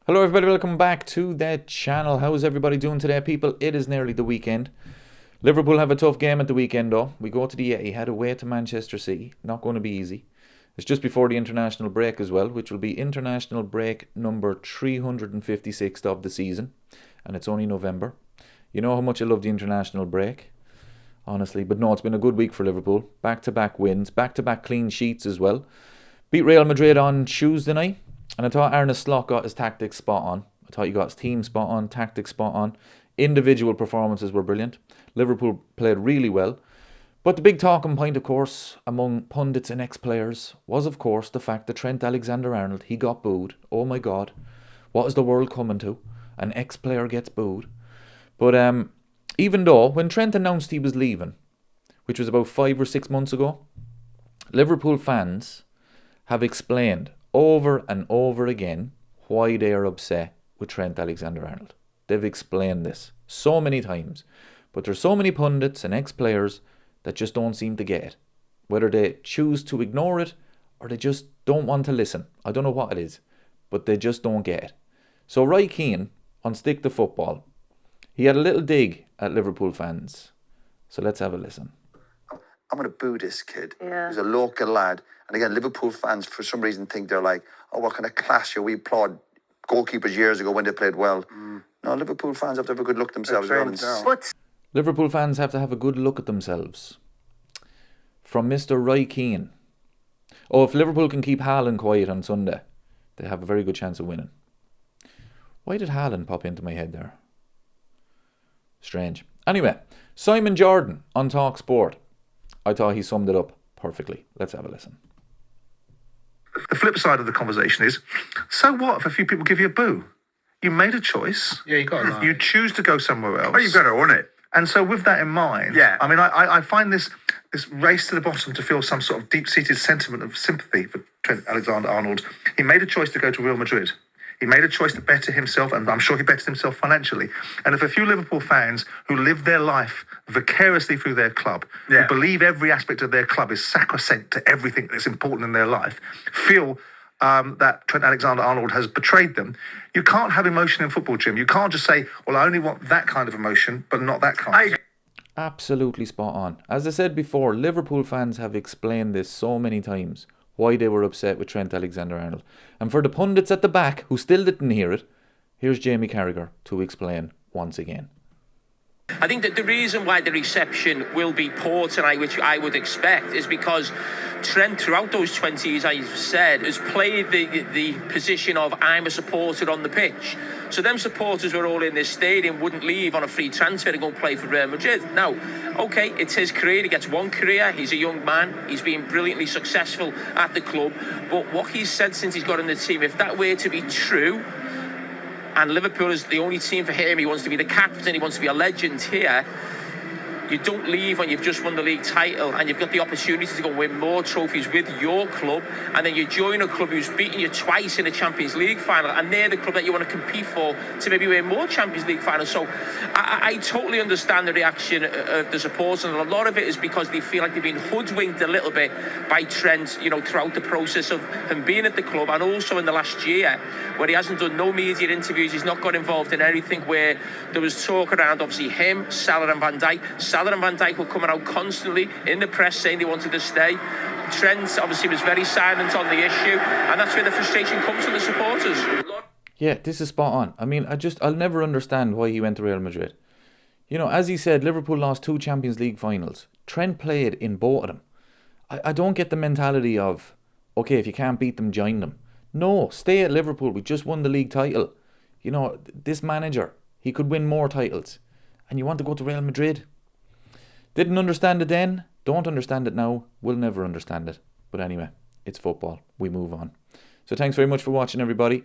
Hello everybody, welcome back to the channel. How's everybody doing today, people? It is nearly the weekend. Liverpool have a tough game at the weekend though. We go to the Etihad away to Manchester City. Not going to be easy. It's just before the international break as well, which will be international break number 356 of the season. And it's only November. You know how much I love the international break, honestly. But no, it's been a good week for Liverpool. Back-to-back wins, back-to-back clean sheets as well. Beat Real Madrid on Tuesday night. And I thought Arne Slot got his tactics spot on. I thought he got his team spot on, tactics spot on. Individual performances were brilliant. Liverpool played really well. But the big talking point, of course, among pundits and ex-players was, of course, the fact that Trent Alexander Arnold, he got booed. Oh my God. What is the world coming to? An ex-player gets booed. But even though, when Trent announced he was leaving, which was about 5 or 6 months ago, Liverpool fans have explained over and over again why they are upset with Trent Alexander-Arnold. They've explained this so many times. But there's so many pundits and ex-players that just don't seem to get it. Whether they choose to ignore it or they just don't want to listen. I don't know what it is, but they just don't get it. So Keane, on Stick to Football, he had a little dig at Liverpool fans. So let's have a listen. I'm going to boo this kid. Yeah. He's a local lad. And again, Liverpool fans, for some reason, think they're like, oh, what kind of class here? We applaud goalkeepers years ago when they played well. No, Liverpool fans have to have a good look themselves. Liverpool fans have to have a good look at themselves. From Mr. Roy Keane. Oh, if Liverpool can keep Haaland quiet on Sunday, they have a very good chance of winning. Why did Haaland pop into my head there? Strange. Anyway, Simon Jordan on Talk Sport. I thought he summed it up perfectly. Let's have a listen. The flip side of the conversation is, so what if a few people give you a boo? You made a choice. Yeah, you got to lie. You choose to go somewhere else. Oh, you've got to own it. And so with that in mind, yeah. I mean, I find this race to the bottom to feel some sort of deep-seated sentiment of sympathy for Trent Alexander Arnold. He made a choice to go to Real Madrid. He made a choice to better himself, and I'm sure he bettered himself financially. And if a few Liverpool fans who live their life vicariously through their club, who believe every aspect of their club is sacrosanct to everything that's important in their life, feel that Trent Alexander-Arnold has betrayed them, you can't have emotion in football, Jim. You can't just say, well, I only want that kind of emotion, but not that kind. Absolutely spot on. As I said before, Liverpool fans have explained this so many times, why they were upset with Trent Alexander-Arnold. And for the pundits at the back who still didn't hear it, here's Jamie Carragher to explain once again. I think that the reason why the reception will be poor tonight, which I would expect, is because Trent, throughout those 20 years, I've said, has played the position of I'm a supporter on the pitch. So them supporters who are all in this stadium wouldn't leave on a free transfer to go and play for Real Madrid. Now, okay, it's his career. He gets one career. He's a young man. He's been brilliantly successful at the club. But what he's said since he's got in the team, if that were to be true, and Liverpool is the only team for him, he wants to be the captain, he wants to be a legend here. You don't leave when you've just won the league title and you've got the opportunity to go and win more trophies with your club, and then you join a club who's beaten you twice in the Champions League final, and they're the club that you want to compete for to maybe win more Champions League finals. So I totally understand the reaction of the supporters, and a lot of it is because they feel like they've been hoodwinked a little bit by Trent, you know, throughout the process of him being at the club, and also in the last year where he hasn't done no media interviews. He's not got involved in anything, where there was talk around obviously him, Salah and Van Dijk. Salah and Van Dijk were coming out constantly in the press saying they wanted to stay. Trent obviously was very silent on the issue, and that's where the frustration comes from the supporters. Yeah, this is spot on. I mean, I'll never understand why he went to Real Madrid. You know, as he said, Liverpool lost 2 Champions League finals. Trent played in both of them. I don't get the mentality of, okay, if you can't beat them, join them. No, stay at Liverpool. We just won the league title. You know, this manager, he could win more titles. And you want to go to Real Madrid? Didn't understand it then, don't understand it now, will never understand it. But anyway, it's football. We move on. So thanks very much for watching, everybody.